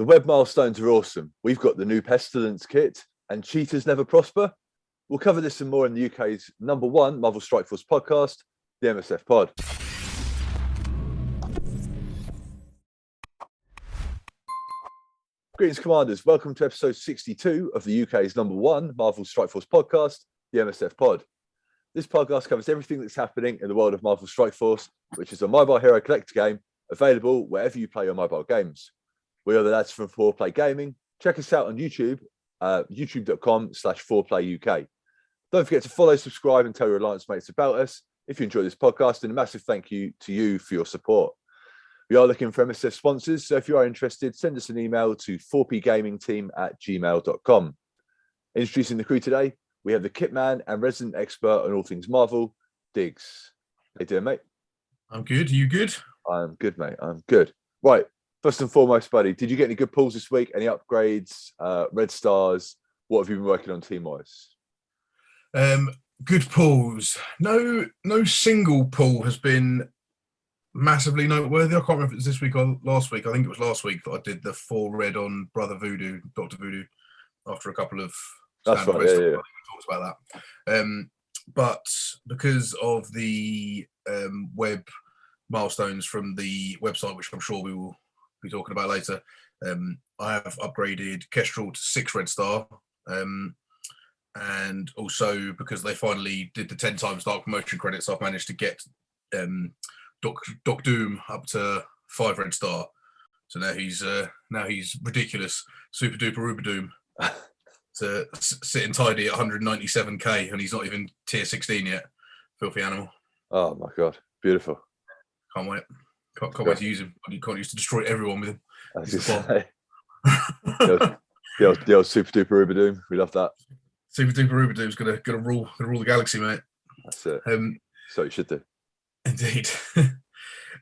The web milestones are awesome. We've got the new Pestilence kit and cheaters never prosper. We'll cover this and more in the UK's #1 Marvel Strike Force podcast, the MSF Pod. Greetings, Commanders. Welcome to episode 62 of the UK's #1 Marvel Strike Force podcast, the MSF Pod. This podcast covers everything that's happening in the world of Marvel Strike Force, which is a mobile hero collector game available wherever you play your mobile games. We are the lads from 4Play Gaming. Check us out on YouTube, youtube.com/4playuk. Don't forget to follow, subscribe, and tell your alliance mates about us if you enjoy this podcast, and a massive thank you to you for your support. We are looking for MSF sponsors, so if you are interested, send us an email to 4pgamingteam@gmail.com. Introducing the crew today, we have the kitman and resident expert on all things Marvel, Digz. How you doing, mate? I'm good. Are you good? I'm good, mate. I'm good. Right. First and foremost, buddy, did you get any good pulls this week? Any upgrades, red stars? What have you been working on team-wise? Good pulls. No single pull has been massively noteworthy. I can't remember if it was this week or last week. I think it was last week that I did the 4 red on Brother Voodoo, Dr. Voodoo, after a couple of That's right, yeah. talks about that. But because of the web milestones from the website, which I'm sure we will be talking about later, I have upgraded Kestrel to 6 red star, and also because they finally did the 10 times dark promotion credits, I've managed to get Doc Doom up to 5 red star. So now he's ridiculous, super duper uber doom, to sit and tidy at 197k, and he's not even tier 16 yet. Filthy animal. Oh my god, beautiful. Can't wait. Can't wait to use him. You can't use to destroy everyone with him. The old super duper uber doom. We love that. Super duper uber doom's gonna rule the galaxy, mate. That's it. So you should do. Indeed.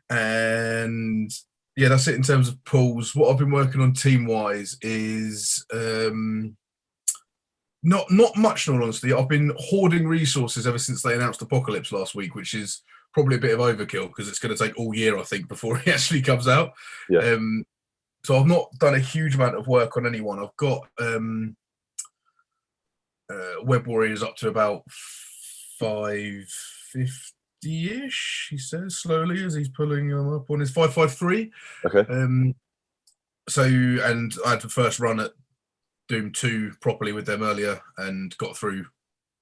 And yeah, that's it in terms of pulls. What I've been working on team wise is not much, in all honesty. I've been hoarding resources ever since they announced Apocalypse last week, which is probably a bit of overkill because it's going to take all year, I think, before it actually comes out. Yeah. So I've not done a huge amount of work on anyone. I've got Web Warriors up to about 550-ish, he says slowly as he's pulling them up on his 553. Okay. So, and I had the first run at Doom 2 properly with them earlier and got through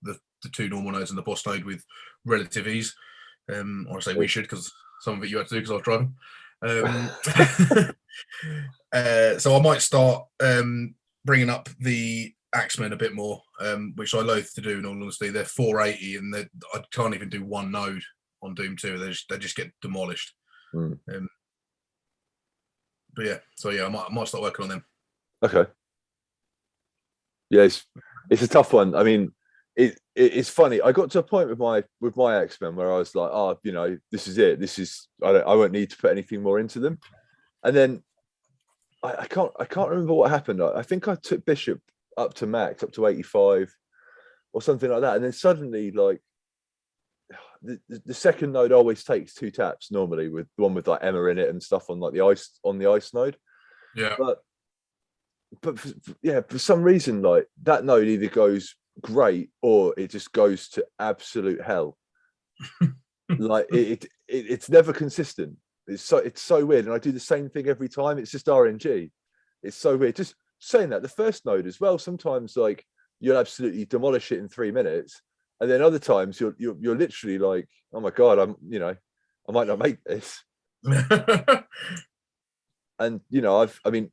the 2 normal nodes and the boss node with relative ease. Or I say we should, because some of it you had to do because I was driving. So I might start bringing up the Axemen a bit more, which I loathe to do, in all honesty. They're 480 and I can't even do 1 node on Doom 2. They just get demolished. But yeah, so yeah, I might start working on them. Okay. Yeah, it's a tough one. I mean, it's funny. I got to a point with my X-Men where I was like, this is it. I won't need to put anything more into them. And then I can't remember what happened. I think I took Bishop up to max, up to 85 or something like that. And then suddenly, like, the second node always takes 2 taps normally, with the one with like Emma in it and stuff on like the ice node. Yeah. But for some reason, like, that node either goes great or it just goes to absolute hell. Like it's never consistent. It's so weird, and I do the same thing every time. It's just RNG. It's so weird. Just saying that, the first node as well, sometimes like you'll absolutely demolish it in 3 minutes, and then other times you're literally like, oh my god, I might not make this. And I mean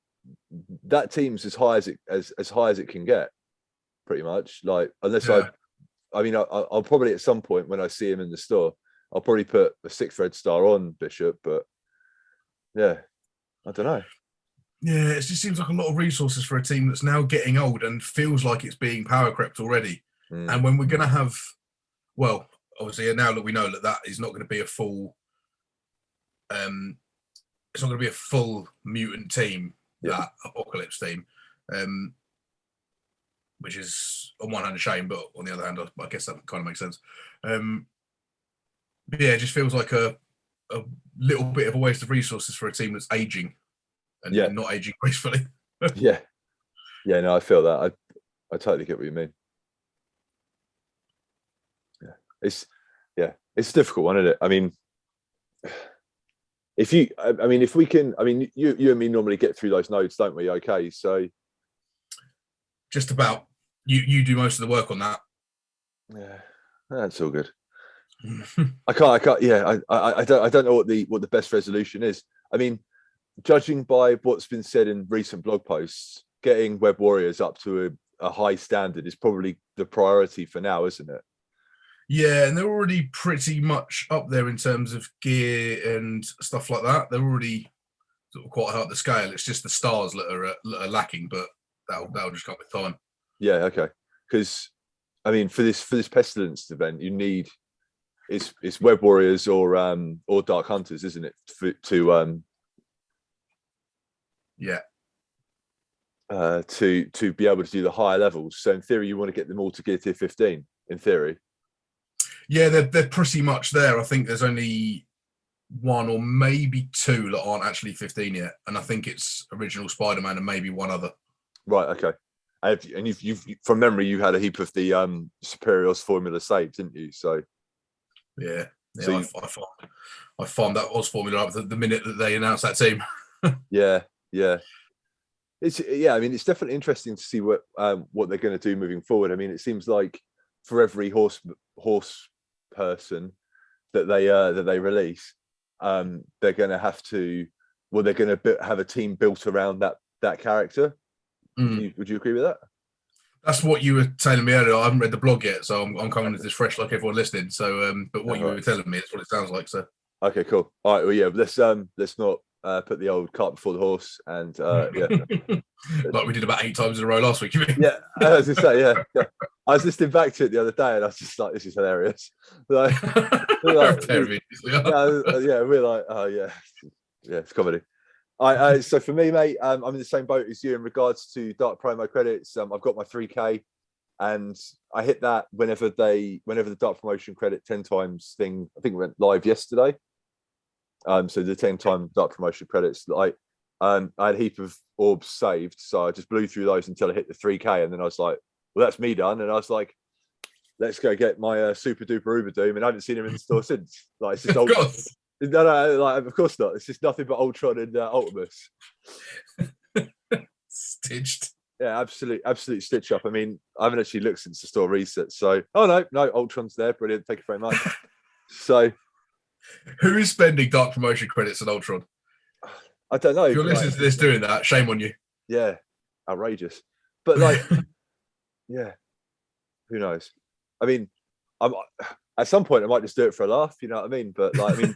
that team's as high as it can get, pretty much. Like, unless I'll probably at some point when I see him in the store, I'll probably put a 6 red star on Bishop, but yeah, I don't know. Yeah, it just seems like a lot of resources for a team that's now getting old and feels like it's being power crept already. And when we're going to have, well, obviously now that we know that is not going to be a full, it's not going to be a full mutant team, that Apocalypse team, which is on one hand a shame, but on the other hand, I guess that kind of makes sense. But yeah, it just feels like a little bit of a waste of resources for a team that's aging. and not aging gracefully. Yeah, no, I feel that. I totally get what you mean. It's a difficult one, isn't it? I mean, if we can, I mean, you and me normally get through those nodes, don't we? Okay, so just about. You do most of the work on that. Yeah, that's all good. I can't. Yeah, I don't know what the best resolution is. I mean, judging by what's been said in recent blog posts, getting Web Warriors up to a high standard is probably the priority for now, isn't it? Yeah, and they're already pretty much up there in terms of gear and stuff like that. They're already sort of quite high up the scale. It's just the stars that are lacking, but that'll just come with time. Yeah, okay. Because I mean, for this Pestilence event, you need it's Web Warriors or Dark Hunters, isn't it? To be able to do the higher levels. So in theory, you want to get them all to gear tier 15. In theory. Yeah, they're pretty much there. I think there's only one or maybe two that aren't actually 15 yet, and I think it's original Spider-Man and maybe one other. Right. Okay. And you've from memory, you had a heap of the Superior's formula saved, didn't you? So yeah. So I farmed that Oz formula up the minute that they announced that team. yeah. I mean, it's definitely interesting to see what they're going to do moving forward. I mean, it seems like for every horse person that they release, they're going to have to. Well, they're going to have a team built around that character. Would you agree with that? That's what you were telling me earlier. I haven't read the blog yet, so I'm coming to this fresh like everyone listening. So, but what you were telling me is what it sounds like. So, okay, cool. All right, well, yeah, let's not put the old cart before the horse, and like we did about 8 times in a row last week. You mean? Yeah, I was gonna say, yeah. I was listening back to it the other day, and I was just like, "This is hilarious." We're like, "Oh yeah, it's comedy." So for me, mate, I'm in the same boat as you in regards to dark promo credits. I've got my 3K, and I hit that whenever the dark promotion credit 10 times thing, I think it went live yesterday. So the 10-time dark promotion credits, I had a heap of orbs saved, so I just blew through those until I hit the 3K, and then I was like, well, that's me done. And I was like, let's go get my super duper Uber Doom, and I haven't seen him in the store since. Like, it's just old. No, like, of course not. It's just nothing but Ultron and Ultimus. Stitched. Yeah, absolute stitch up. I mean, I haven't actually looked since the store reset. So, no, Ultron's there. Brilliant. Thank you very much. So, who is spending dark promotion credits on Ultron? I don't know. If you're listening to this doing that, shame on you. Yeah, outrageous. But like, yeah, who knows? I mean, at some point I might just do it for a laugh. You know what I mean? But like, I mean,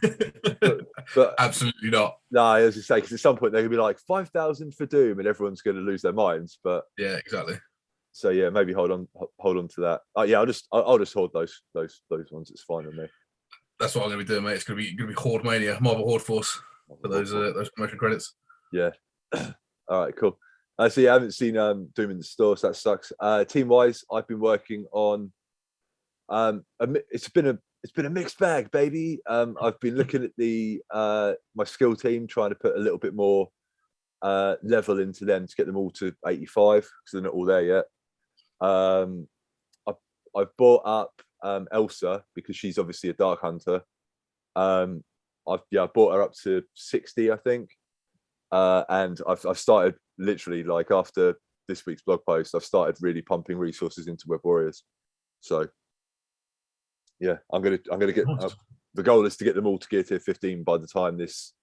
but absolutely not. No, as you say, because at some point they're gonna be like 5,000 for Doom, and everyone's going to lose their minds. But yeah, exactly. So yeah, maybe hold on to that. Yeah, I'll just hoard those ones. It's fine with me. That's what I'm going to be doing, mate. It's going to be Horde Mania, Marvel Horde Force for those promotion credits. Yeah. All right, cool. So yeah, I haven't seen Doom in the store, so that sucks. Team wise, I've been working on. It's been a mixed bag, baby. I've been looking at the my skill team, trying to put a little bit more level into them to get them all to 85 because they're not all there yet. I've bought up Elsa because she's obviously a Dark Hunter. I've bought her up to 60, I think, and I've started literally like after this week's blog post, I've started really pumping resources into Web Warriors. So yeah, I'm gonna get. The goal is to get them all to gear tier 15 by the time this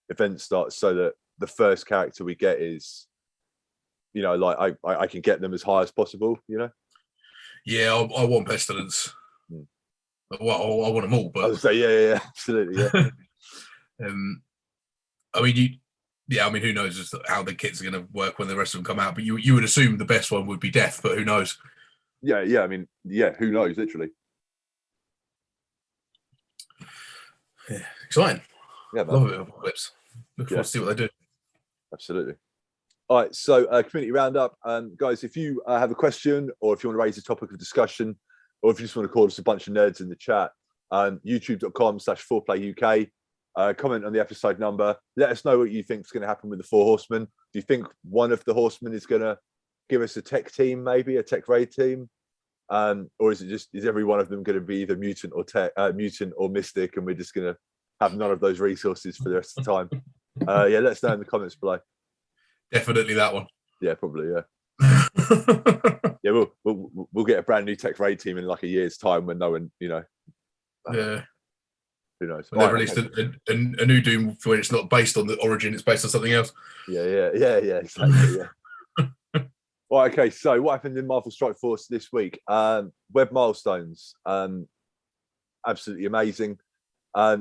event starts, so that the first character we get is, like I can get them as high as possible. Yeah, I want Pestilence. Well, I want them all, but I would say yeah, absolutely, yeah. I mean, who knows how the kits are going to work when the rest of them come out? But you would assume the best one would be Death, but who knows? Yeah. I mean, yeah, who knows? Literally. Yeah, exciting. Yeah, man. Love a bit of Apocalypse. Look forward to see what they do. Absolutely. All right, so community roundup, guys. If you have a question, or if you want to raise a topic of discussion, or if you just want to call us a bunch of nerds in the chat, youtube.com/4playuk. comment on the episode number. Let us know what you think is going to happen with the 4 horsemen. Do you think one of the horsemen is going to give us a tech team, maybe a tech raid team? Or is every one of them going to be either mutant or mystic, and we're just going to have none of those resources for the rest of the time? Yeah, let us know in the comments below. Definitely that one. Yeah, probably. Yeah. Yeah, we'll get a brand new tech raid team in like a year's time when no one, Yeah. Who knows? When they've released a new Doom where it's not based on the origin, it's based on something else. Yeah, exactly. Yeah. Right, okay. So what happened in Marvel Strike Force this week? Web milestones. Absolutely amazing.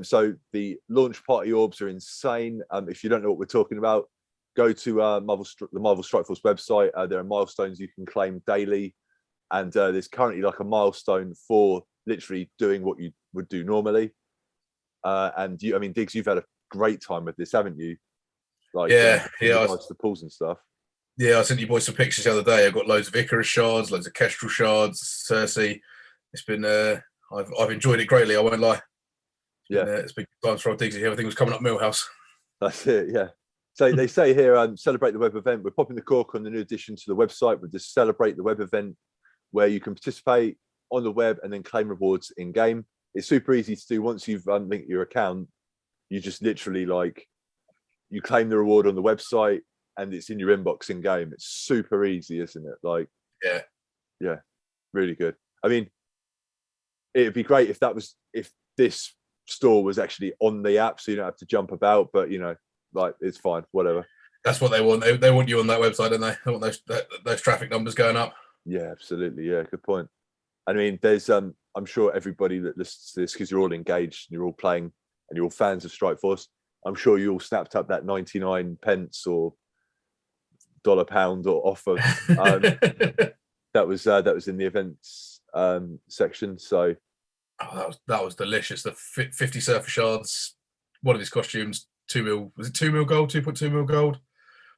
So the launch party orbs are insane. If you don't know what we're talking about, go to the Marvel Strike Force website. There are milestones you can claim daily, and there's currently like a milestone for literally doing what you would do normally. And I mean, Digz, you've had a great time with this, haven't you? Like, yeah, the pools and stuff. Yeah, I sent you boys some pictures the other day. I've got loads of Icarus shards, loads of Kestrel shards, Cersei. It's been, I've enjoyed it greatly. I won't lie. It's been times for old Diggs. Everything was coming up Millhouse. That's it. Yeah. So they say here, celebrate the web event. We're popping the cork on the new addition to the website with the Celebrate the Web event, where you can participate on the web and then claim rewards in game. It's super easy to do. Once you've linked your account, you just literally you claim the reward on the website and it's in your inbox in game. It's super easy, isn't it? Like, yeah, really good. I mean, it'd be great if this store was actually on the app, so you don't have to jump about. But it's fine, whatever. That's what they want. They want you on that website, don't they? They want those traffic numbers going up. Yeah, absolutely. Yeah, good point. I mean, there's I'm sure everybody that listens to this, because you're all engaged and you're all playing and you're all fans of Strike Force, I'm sure you all snapped up that 99 pence or $1 or offer. that was in the events section. So that was delicious. The 50 surfer shards, one of his costumes, 2 mil. Was it 2 mil gold? 2.2 mil gold.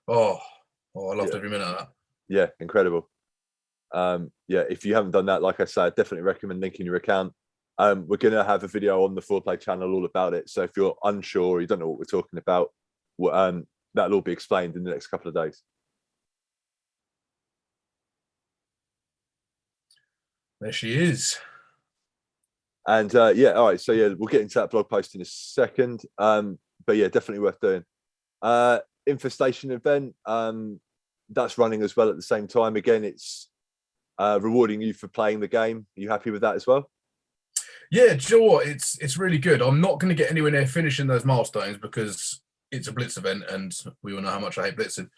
Oh, I loved every minute of that. Yeah, incredible. If you haven't done that, like I said, I definitely recommend linking your account. We're gonna have a video on the 4Play channel all about it. So if you're unsure or you don't know what we're talking about, that'll all be explained in the next couple of days. There she is. And all right. So we'll get into that blog post in a second. But yeah, definitely worth doing. Infestation Event, that's running as well at the same time. Again, it's rewarding you for playing the game. Are you happy with that as well? Yeah, do you know what? It's really good. I'm not going to get anywhere near finishing those milestones because it's a blitz event, and we all know how much I hate blitzing.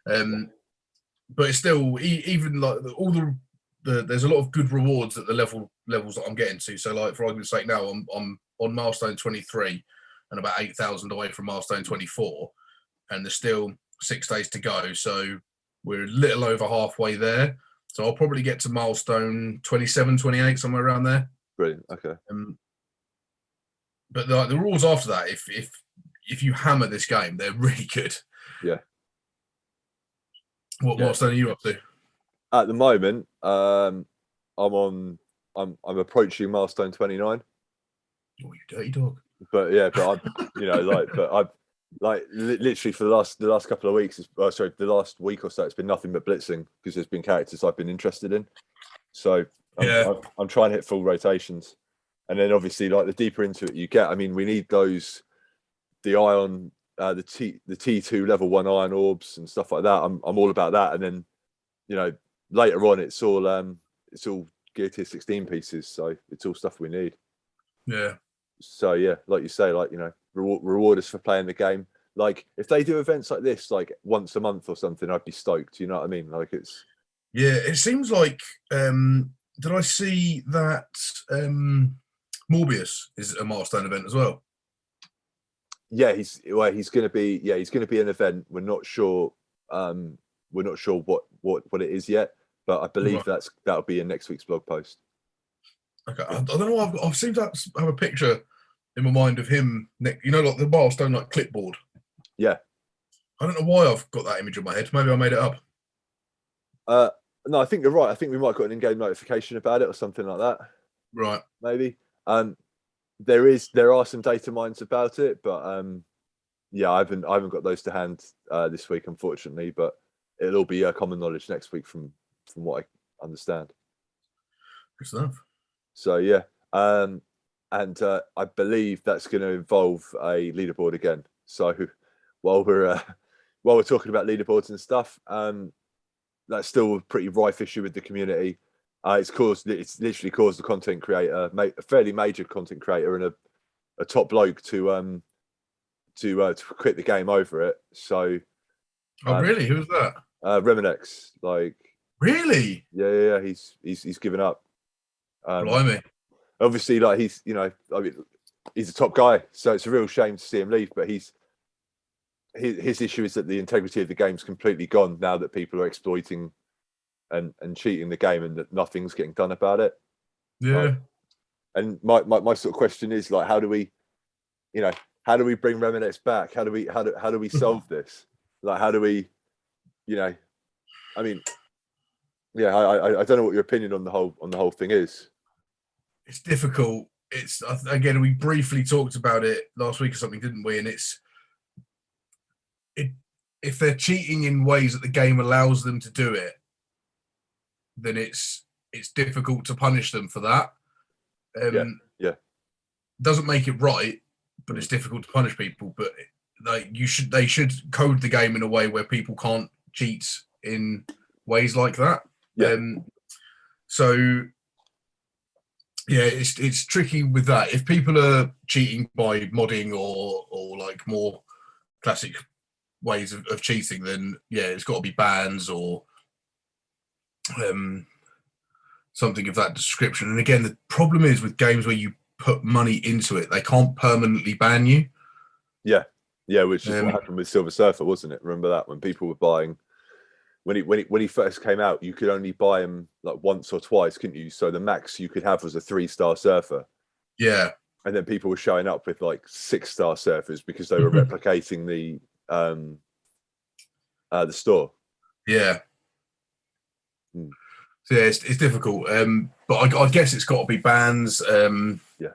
But it's still, even like all there's a lot of good rewards at the levels that I'm getting to. So, like for argument's sake, now I'm on milestone 23 and about 8,000 away from milestone 24, and there's still 6 days to go. So we're a little over halfway there. So I'll probably get to milestone 27, 28, somewhere around there. Brilliant. Okay. But the rules after that, if you hammer this game, they're really good. Yeah. What milestone are you up to? At the moment, I'm approaching milestone 29. Oh, you dirty dog. But yeah, but I've literally for the last couple of weeks, the last week or so, it's been nothing but blitzing because there's been characters I've been interested in. So I'm trying to hit full rotations, and then obviously like the deeper into it you get, I mean, we need the ion, the T2 level 1 iron orbs and stuff like that. I'm all about that, and then later on it's all gear tier 16 pieces, so it's all stuff we need. Yeah. So yeah, like you say, reward us for playing the game. Like if they do events like this like once a month or something, I'd be stoked. You know what I mean? Like it's. Yeah, it seems like. Did I see that Morbius is a milestone event as well? Yeah, he's going to be. Yeah, he's going to be an event. We're not sure. We're not sure what it is yet, but I believe that'll be in next week's blog post. Okay, I don't know. I've seemed to have a picture in my mind of him, like the milestone, like clipboard. Yeah. I don't know why I've got that image in my head. Maybe I made it up. No, I think you're right. I think we might have got an in-game notification about it or something like that. Right. Maybe. there are some data mines about it, but yeah, I haven't got those to hand this week, unfortunately. But it'll be common knowledge next week from what I understand. Good stuff. So yeah, and I believe that's going to involve a leaderboard again. So while we're talking about leaderboards and stuff, that's still a pretty rife issue with the community. It's literally caused the content creator, a fairly major content creator, and a top bloke to quit the game over it. So, Really? Who was that? Reminex, like, really? Yeah. He's given up. Blimey. Obviously, like he's he's a top guy, so it's a real shame to see him leave. But his issue is that the integrity of the game's completely gone now that people are exploiting and cheating the game, and that nothing's getting done about it. Yeah. And my sort of question is, like, how do we bring Reminex back? How do we solve this? Like, how do we, I mean, yeah, I don't know what your opinion on the whole thing is. It's difficult. It's, again, we briefly talked about it last week or something, didn't we? And if they're cheating in ways that the game allows them to do it, then it's difficult to punish them for that. Yeah. Doesn't make it right, but it's difficult to punish people. But they should code the game in a way where people can't cheat in ways like that. Yeah. So yeah, it's tricky with that. If people are cheating by modding or like more classic ways of cheating, then yeah, it's got to be bans or something of that description. And again, the problem is with games where you put money into it, they can't permanently ban you. Yeah, which is what happened with Silver Surfer, wasn't it? Remember that, when people were buying, when he first came out, you could only buy him like once or twice, couldn't you? So the max you could have was a 3-star surfer. Yeah. And then people were showing up with like 6-star surfers because they were replicating the store. Yeah. So yeah, it's difficult. But I guess it's got to be bans. Yeah.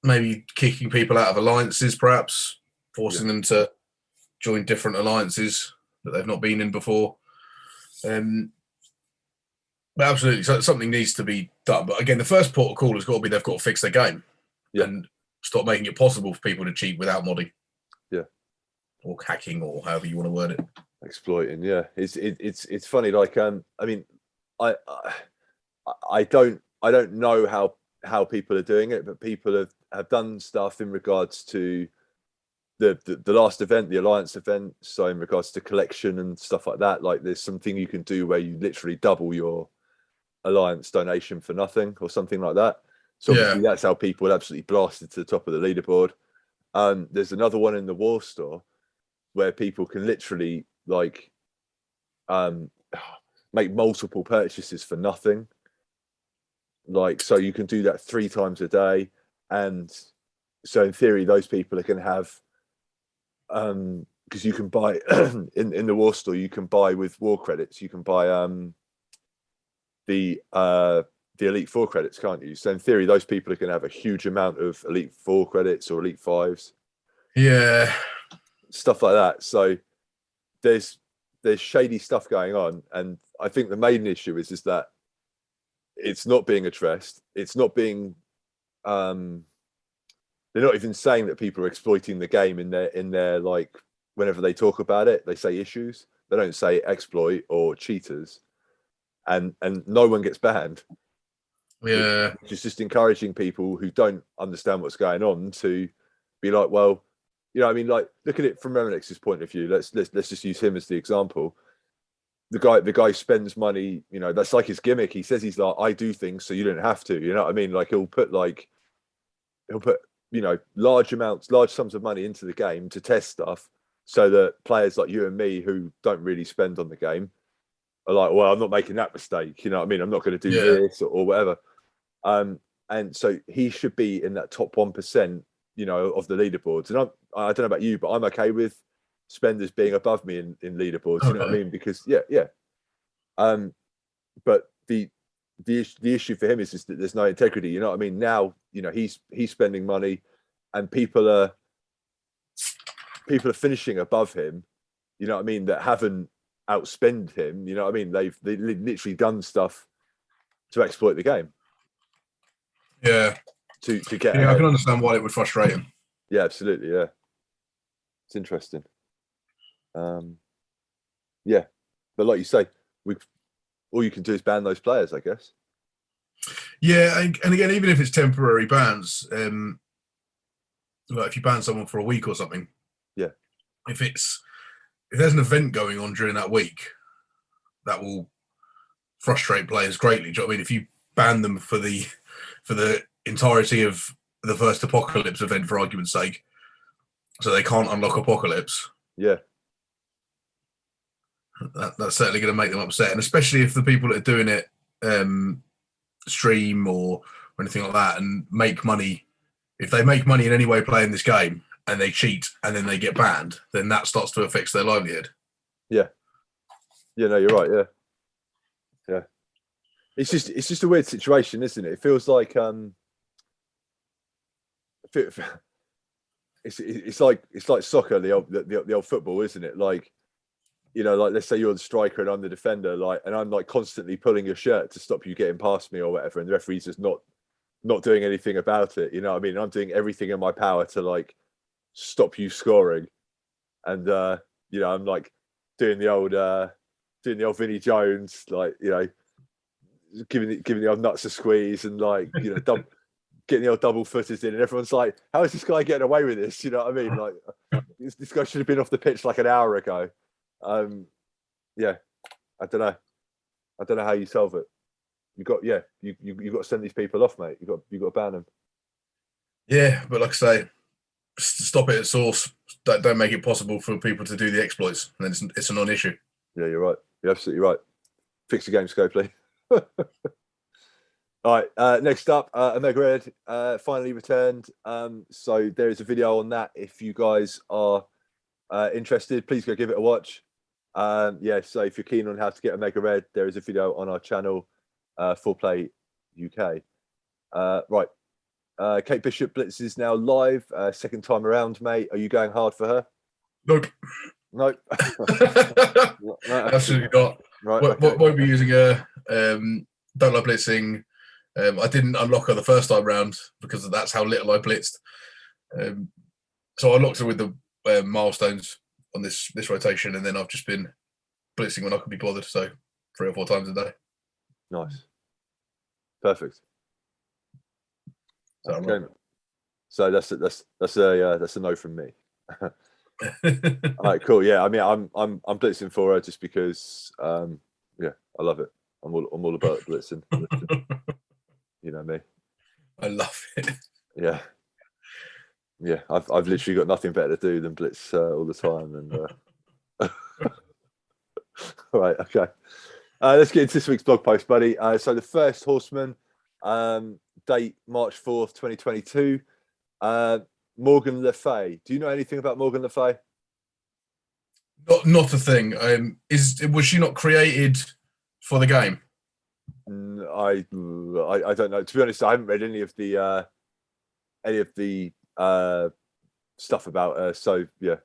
Maybe kicking people out of alliances, perhaps forcing them to join different alliances that they've not been in before. But absolutely, so something needs to be done. But again, the first port of call has got to be they've got to fix their game and stop making it possible for people to cheat without modding. Yeah. Or hacking, or however you want to word it. Exploiting, yeah. It's funny. Like, I mean, I don't know how people are doing it, but people have done stuff in regards to the last event, the Alliance event. So in regards to collection and stuff like that, like there's something you can do where you literally double your Alliance donation for nothing or something like that. So obviously that's how people absolutely blasted to the top of the leaderboard. There's another one in the War Store where people can literally like make multiple purchases for nothing. Like, so you can do that 3 times a day, and so in theory those people are going to have because you can buy in the War Store, you can buy with war credits, you can buy the Elite 4 credits, can't you? So in theory those people are going to have a huge amount of Elite 4 credits or Elite 5s, stuff like that. So there's shady stuff going on, and I think the main issue is that it's not being addressed. It's not being they're not even saying that people are exploiting the game in their like, whenever they talk about it, they say issues. They don't say exploit or cheaters, and no one gets banned. Yeah. It's just encouraging people who don't understand what's going on to be like, well, I mean, like, look at it from Reminex's point of view. Let's just use him as the example. The guy spends money, that's like his gimmick. He says he's like, I do things so you don't have to, you know what I mean? Like he'll put large sums of money into the game to test stuff, so that players like you and me who don't really spend on the game are like, well, I'm not making that mistake, you know what I mean? I'm not going to do this or whatever. And so he should be in that top 1%, of the leaderboards. And I don't know about you, but I'm okay with spenders being above me in leaderboards, you know what I mean? Because but the issue for him is just that there's no integrity. You know what I mean? Now, you know, he's spending money, and people are finishing above him. You know what I mean? That haven't outspend him. You know what I mean? They've literally done stuff to exploit the game. Yeah. To get. Yeah, I can understand why it would frustrate him. Yeah, absolutely. Yeah, it's interesting. Yeah, but like you say, all you can do is ban those players, I guess. Yeah, and again, even if it's temporary bans, like if you ban someone for a week or something, yeah, if there's an event going on during that week, that will frustrate players greatly. Do you know what I mean? If you ban them for the entirety of the first Apocalypse event, for argument's sake, so they can't unlock Apocalypse. Yeah, that's certainly going to make them upset, and especially if the people that are doing it stream or anything like that and make money. If they make money in any way playing this game and they cheat and then they get banned, then that starts to affect their livelihood. Yeah. Yeah, no, you're right. Yeah. Yeah. It's just a weird situation, isn't it? It feels like it's like soccer, the old football, isn't it? Like, you know, like let's say you're the striker and I'm the defender, like, and I'm like constantly pulling your shirt to stop you getting past me or whatever, and the referee's just not doing anything about it. You know what I mean? I'm doing everything in my power to like stop you scoring, and you know, I'm like doing the old Vinnie Jones, like, you know, giving the old nuts a squeeze and like, you know, getting the old double footers in, and everyone's like, how is this guy getting away with this? You know what I mean? Like, this guy should have been off the pitch like an hour ago. Yeah, I don't know how you solve it. You got got to send these people off, mate. You got to ban them. Yeah, but like I say, stop it at source. Don't make it possible for people to do the exploits, and then it's a non-issue. Yeah, you're right. You're absolutely right. Fix the game, Scopely. All right. Next up, Omega Red finally returned. So there is a video on that. If you guys are interested, please go give it a watch. Yeah. So if you're keen on how to get Omega Red, there is a video on our channel, Full Play UK. Right. Kate Bishop Blitz is now live. Second time around, mate. Are you going hard for her? Nope. Nope. Absolutely not. Right. Won't be using her. Don't like blitzing. I didn't unlock her the first time round because that's how little I blitzed. So I locked her with the milestones on this rotation, and then I've just been blitzing when I can be bothered. So 3 or 4 times a day. Nice. Perfect. So, okay. So that's a no from me. All right, cool. Yeah, I mean, I'm blitzing for her just because, yeah, I love it. I'm all about blitzing. You know me. I love it. Yeah, yeah. I've literally got nothing better to do than blitz all the time. And all right, okay. Let's get into this week's blog post, buddy. So the first Horseman, date March 4th, 2022. Morgan Le Fay. Do you know anything about Morgan Le Fay? Not a thing. Was she not created for the game? I don't know. To be honest, I haven't read any of the stuff about her. So yeah,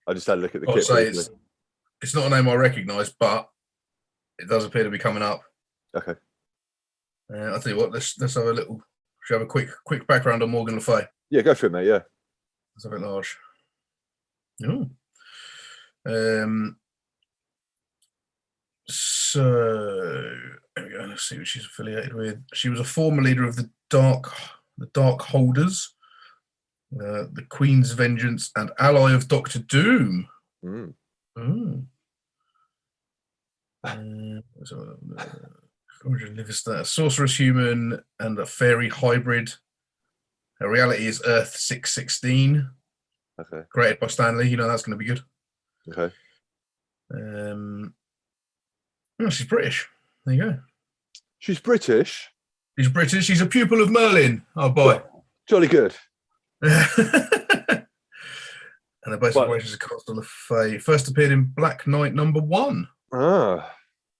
I just had a look at the kit. Say it's not a name I recognise, but it does appear to be coming up. Okay. I'll tell you what. Let's have a little. Should have a quick background on Morgan Le Fay. Yeah, go for it, mate. Yeah. It's a bit large. Oh. So there we go. Let's see what she's affiliated with. She was a former leader of the Darkholders, the Queen's Vengeance, and ally of Doctor Doom. A sorceress human and a fairy hybrid. Her reality is Earth 616. Okay. Created by Stanley. You know that's going to be good. Okay. Oh, she's British. There you go. She's British. She's British. She's a pupil of Merlin. Oh boy. Jolly good. And the basic operations are cast on the Fae. First appeared in Black Knight #1. Ah.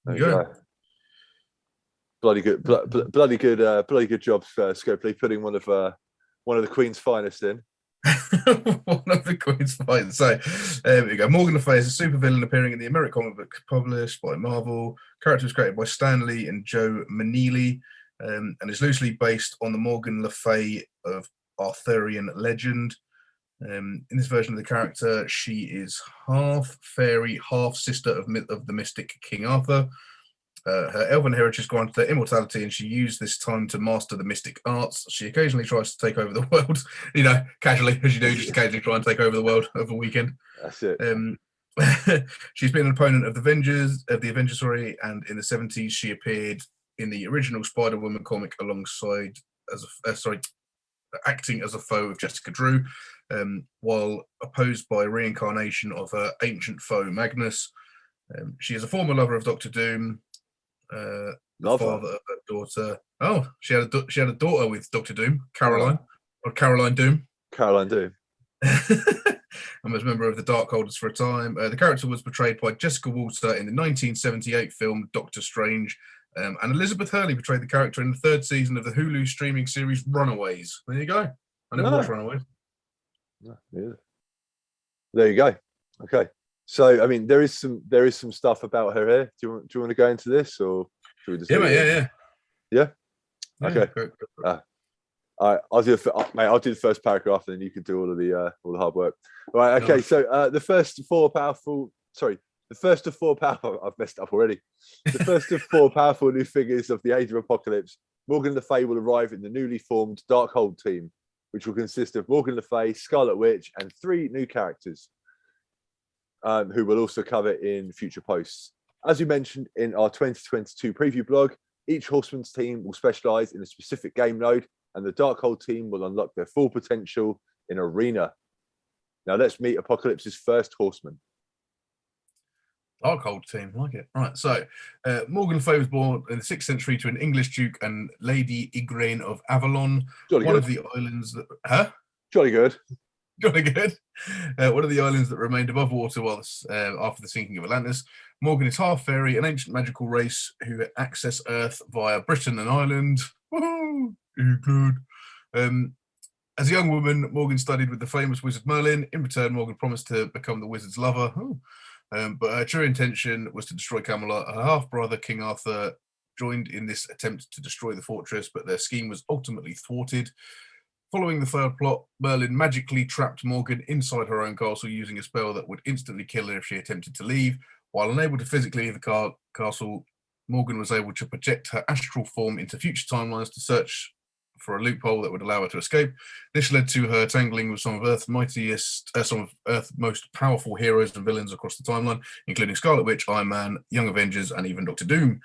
There you go. Bloody good, bloody good job, Scopely, putting one of the Queen's finest in. One of the Queen's finest. So there we go. Morgan Le Fay is a supervillain appearing in the American comic book published by Marvel. Character was created by Stan Lee and Joe Meneely, and is loosely based on the Morgan Le Fay of Arthurian legend. In this version of the character, she is half fairy, half sister of the mystic King Arthur. Her elven heritage granted her immortality, and she used this time to master the mystic arts. She occasionally tries to take over the world, casually, as you do, just occasionally try and take over the world over the weekend. That's it. She's been an opponent of the Avengers, and in the 70s she appeared in the original Spider-Woman comic alongside acting as a foe of Jessica Drew, while opposed by reincarnation of her ancient foe Magnus. She is a former lover of Doctor Doom. The father of her daughter. Oh, she had a daughter with Doctor Doom, Caroline, or Caroline Doom. Caroline Doom. And was a member of the Darkholders for a time. The character was portrayed by Jessica Walter in the 1978 film Doctor Strange, and Elizabeth Hurley portrayed the character in the third season of the Hulu streaming series Runaways. There you go. I never watched Runaways. Yeah. There you go. Okay. So, I mean, there is some stuff about her here. Do you want to go into this, or should we just? Yeah. Okay. All right. I'll do the first paragraph, and then you can do all the hard work. All right. Okay. So, the first of four powerful. I've messed up already. The first of four powerful new figures of the Age of Apocalypse. Morgan Le Fay will arrive in the newly formed Darkhold team, which will consist of Morgan Le Fay, Scarlet Witch, and 3 new characters. Who will also cover in future posts. As we mentioned in our 2022 preview blog, each Horseman's team will specialize in a specific game mode, and the Darkhold team will unlock their full potential in Arena. Now let's meet Apocalypse's first Horseman. Darkhold team, like it. Right, so Morgan Le Fay was born in the 6th century to an English duke and Lady Igraine of Avalon, one of the islands that... Jolly good. Jolly good. One of the islands that remained above water after the sinking of Atlantis. Morgan is half fairy, an ancient magical race who access Earth via Britain and Ireland. Woohoo! England. As a young woman, Morgan studied with the famous wizard Merlin. In return, Morgan promised to become the wizard's lover. But her true intention was to destroy Camelot. Her half-brother, King Arthur, joined in this attempt to destroy the fortress, but their scheme was ultimately thwarted. Following the third plot, Merlin magically trapped Morgan inside her own castle using a spell that would instantly kill her if she attempted to leave. While unable to physically leave the castle, Morgan was able to project her astral form into future timelines to search for a loophole that would allow her to escape. This led to her tangling with some of Earth's most powerful heroes and villains across the timeline, including Scarlet Witch, Iron Man, Young Avengers, and even Doctor Doom.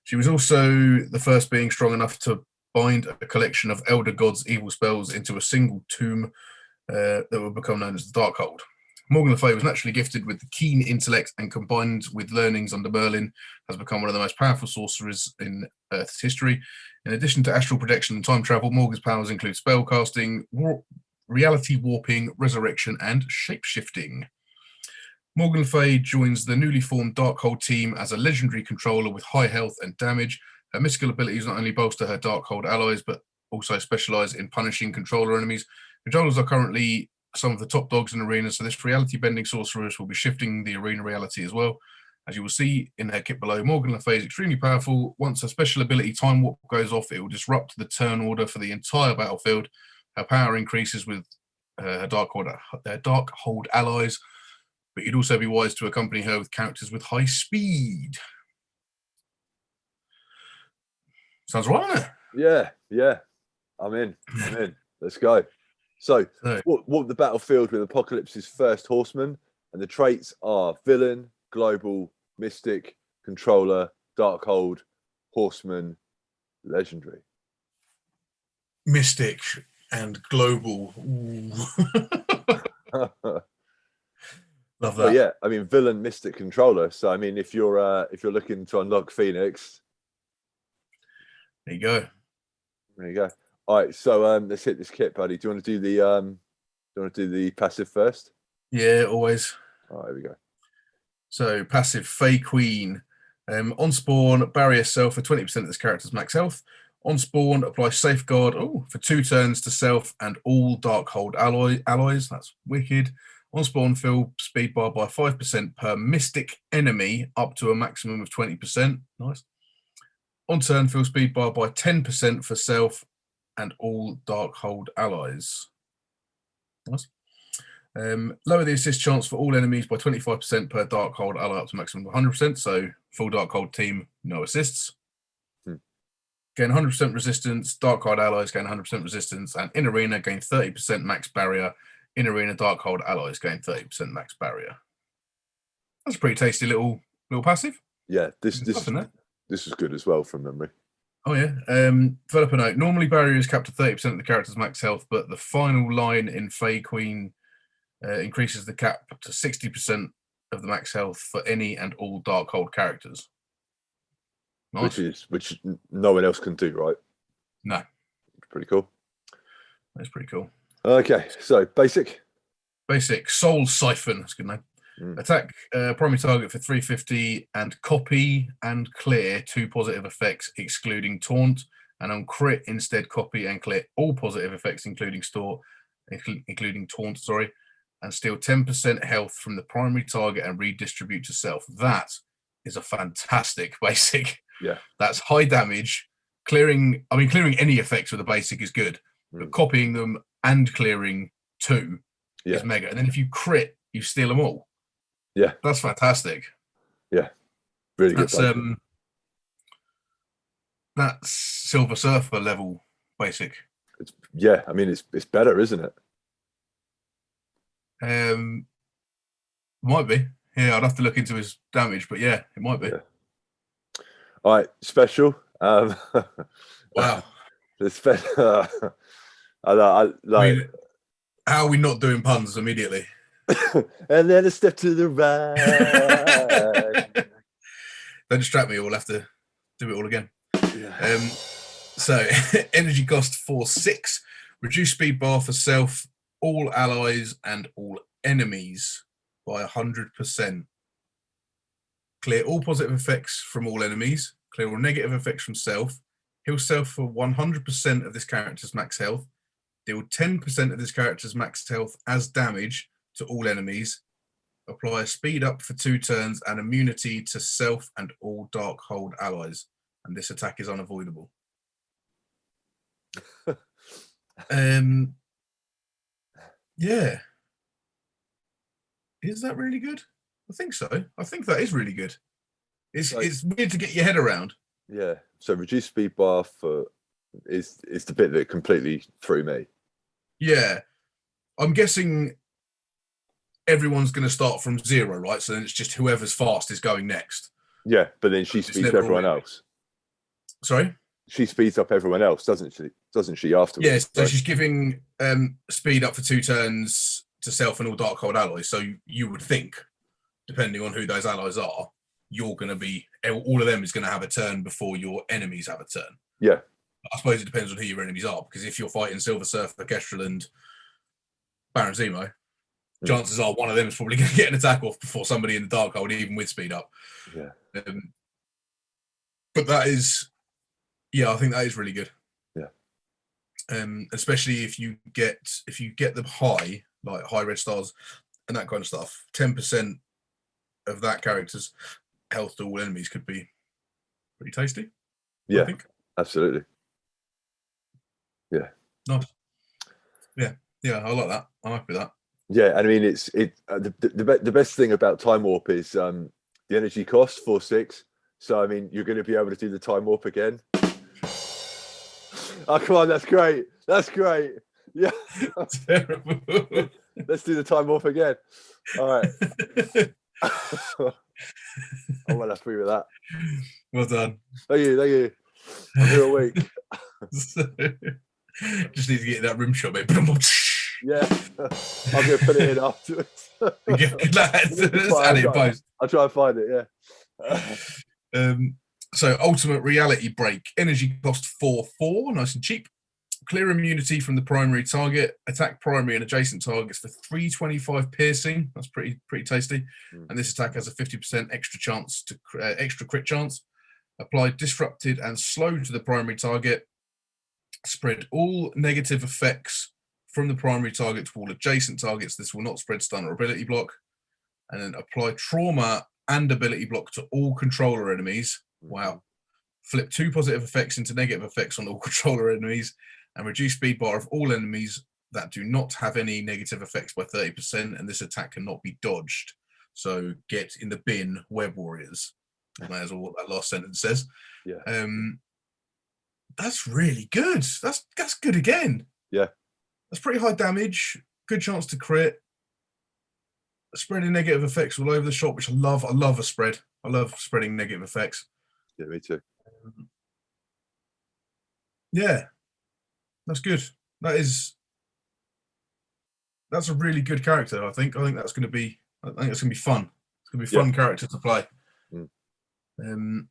She was also the first being strong enough to bind a collection of Elder Gods' evil spells into a single tomb that would become known as the Darkhold. Morgan Le Fay was naturally gifted with the keen intellect, and combined with learnings under Merlin, has become one of the most powerful sorcerers in Earth's history. In addition to astral projection and time travel, Morgan's powers include spellcasting, reality warping, resurrection, and shapeshifting. Morgan Le Fay joins the newly formed Darkhold team as a legendary controller with high health and damage. Her mystical abilities not only bolster her Darkhold allies, but also specialize in punishing controller enemies. Controllers are currently some of the top dogs in Arena, so this reality-bending sorceress will be shifting the Arena reality as well. As you will see in her kit below, Morgan Le Fay is extremely powerful. Once her special ability Time Warp goes off, it will disrupt the turn order for the entire battlefield. Her power increases with her Darkhold allies, but you'd also be wise to accompany her with characters with high speed. Sounds right, doesn't it? Yeah. I'm in. Let's go. So, what the battlefield with Apocalypse's first Horseman, and the traits are villain, global, mystic, controller, Darkhold, Horseman, legendary. Mystic and global. Love that. Well, yeah, I mean, villain, mystic, controller. So, I mean, if you're looking to unlock Phoenix, there you go. There you go. All right, so let's hit this kit, buddy. Do you want to do the passive first? Yeah, always. All right, here we go. So passive Fey Queen. On spawn, barrier self for 20% of this character's max health. On spawn, apply safeguard for 2 turns to self and all Darkhold allies. That's wicked. On spawn, fill speed bar by 5% per mystic enemy up to a maximum of 20%. Nice. On turn, fill speed bar by 10% for self and all Darkhold allies. Nice. Lower the assist chance for all enemies by 25% per Darkhold ally up to maximum of 100%. So full Darkhold team, no assists. Gain 100% resistance. Darkhold allies gain 100% resistance. And in arena, gain 30% max barrier. In arena, Darkhold allies gain 30% max barrier. That's a pretty tasty little passive. Yeah, this is good as well from memory. Oh yeah. Developer note: normally barrier is capped to 30% of the character's max health, but the final line in Fey Queen increases the cap to 60% of the max health for any and all Darkhold characters. Nice. Which no one else can do, right? No. Pretty cool. That's pretty cool. Okay, so basic Soul Siphon. That's a good name. Attack primary target for 350 and copy and clear 2 positive effects excluding taunt, and on crit instead copy and clear all positive effects including taunt, and steal 10% health from the primary target and redistribute to self. That is a fantastic basic. Yeah, that's high damage. Clearing any effects with a basic is good, but copying them and clearing 2 is mega. And then if you crit, you steal them all. Yeah, that's fantastic. Yeah, really good. That's Silver Surfer level basic. I mean it's better, isn't it? Might be. Yeah, I'd have to look into his damage, but yeah, it might be. Yeah. All right, special. Wow. The special. I mean, how are we not doing puns immediately? And then a step to the right. Don't distract me. We'll have to do it all again. Yeah. So energy cost 4/6. Reduce speed bar for self, all allies, and all enemies by 100%. Clear all positive effects from all enemies. Clear all negative effects from self. Heal self for 100% of this character's max health. Deal 10% of this character's max health as damage to all enemies. Apply a speed up for 2 turns and immunity to self and all Darkhold allies. And this attack is unavoidable. Yeah. Is that really good? I think so. I think that is really good. It's weird to get your head around. Yeah. So reduce speed bar for is the bit that completely threw me. Yeah. I'm guessing everyone's going to start from 0, right? So then it's just whoever's fast is going next. Yeah, but then she speeds everyone else. Sorry? She speeds up everyone else, doesn't she? Afterwards? Yeah, so she's giving speed up for 2 turns to self and all Darkhold allies. So you would think, depending on who those allies are, you're going to be, all of them is going to have a turn before your enemies have a turn. Yeah. I suppose it depends on who your enemies are, because if you're fighting Silver Surfer, Kestrel, and Baron Zemo, chances are one of them is probably going to get an attack off before somebody in the Darkhold, even with speed up. Yeah. But that is, I think that is really good. Yeah. Especially if you get them high, like high red stars and that kind of stuff, 10% of that character's health to all enemies could be pretty tasty. Yeah, I think. Absolutely. Yeah. Nice. Yeah, I like that. I'm happy with that. Yeah, and I mean the best thing about Time Warp is the energy cost 4/6. So I mean you're going to be able to do the Time Warp again. Oh come on, that's great. That's great. Yeah. Terrible. Let's do the Time Warp again. All right. I'm well happy with that. Well done. Thank you. I'm here a week. Just need to get that rim shot, mate. Yeah, I'm going to put it in afterwards. I'll try and find it, yeah. So, Ultimate Reality Break. Energy cost 4/4, nice and cheap. clear immunity from the primary target, attack primary and adjacent targets for 325 piercing. That's pretty tasty. And this attack has a 50% extra chance to extra crit chance. Apply disrupted and slow to the primary target. Spread all negative effects from the primary target to all adjacent targets. This will not spread stun or ability block. And then apply trauma and ability block to all controller enemies. Wow. Flip 2 positive effects into negative effects on all controller enemies, and reduce speed bar of all enemies that do not have any negative effects by 30%, and this attack cannot be dodged. So get in the bin, Web Warriors. That is all what that last sentence says. Yeah. That's really good. That's good again. Yeah. That's pretty high damage. Good chance to crit. Spreading negative effects all over the shop, which I love. I love a spread. I love spreading negative effects. Yeah, me too. Yeah, that's good. That's a really good character. I think that's going to be. I think it's going to be fun. It's going to be a fun character to play. Coming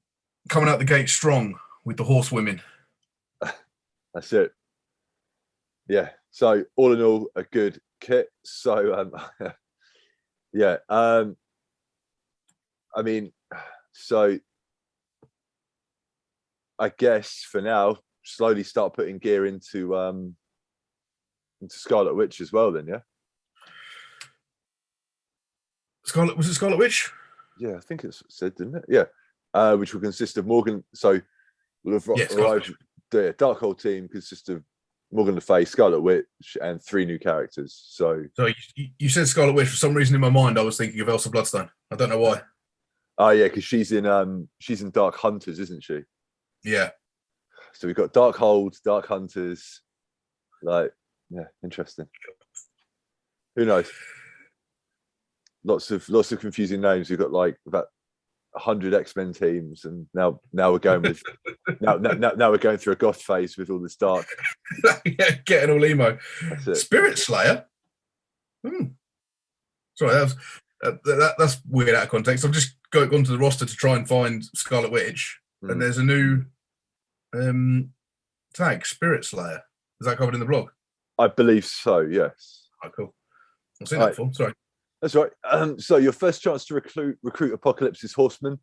out the gate strong with the horsewomen. That's it. Yeah. So all in all, a good kit. So yeah. I mean, so I guess for now, slowly start putting gear into Scarlet Witch as well. Then, yeah. Was it Scarlet Witch? Yeah, I think it's said, didn't it? Yeah. Which will consist of Morgan. So we'll have arrived. The Darkhold team consists of Morgan Le Fay, Scarlet Witch, and 3 new characters. So you said Scarlet Witch. For some reason in my mind, I was thinking of Elsa Bloodstone. I don't know why. Oh yeah, because she's in Dark Hunters, isn't she? Yeah. So we've got Darkhold, Dark Hunters. Like, yeah, interesting. Who knows? Lots of confusing names. We've got like about 100 X-Men teams, and now we're going with now we're going through a goth phase with all this dark. Yeah, getting all emo. That's it. Spirit Slayer. Sorry, that's weird out of context. I've just gone to the roster to try and find Scarlet Witch, and there's a new tag, Spirit Slayer. Is that covered in the blog? I believe so. Yes. Oh, cool. I've seen that before. Sorry. That's right. So your first chance to recruit Apocalypse's horsemen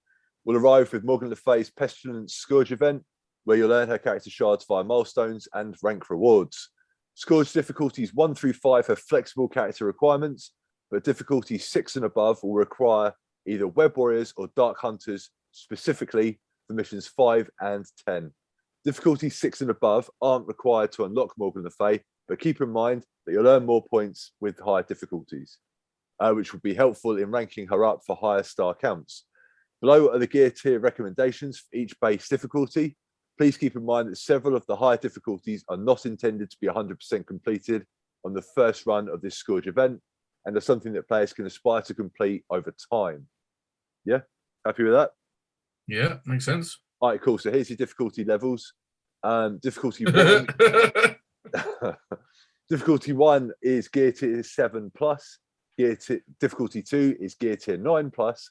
will arrive with Morgan Le Fay's Pestilence Scourge event, where you'll earn her character shards via milestones and rank rewards. Scourge difficulties 1 through 5 have flexible character requirements, but difficulty 6 and above will require either Web Warriors or Dark Hunters, specifically for missions 5 and 10. Difficulty 6 and above aren't required to unlock Morgan Le Fay, but keep in mind that you'll earn more points with higher difficulties, which will be helpful in ranking her up for higher star counts. Below are the gear tier recommendations for each base difficulty. Please keep in mind that several of the higher difficulties are not intended to be 100% completed on the first run of this Scourge event, and are something that players can aspire to complete over time. Yeah, happy with that? Yeah, makes sense. All right, cool. So here's your difficulty levels. Difficulty 1. Difficulty 1 is gear tier 7 plus. Difficulty 2 is gear tier 9 plus.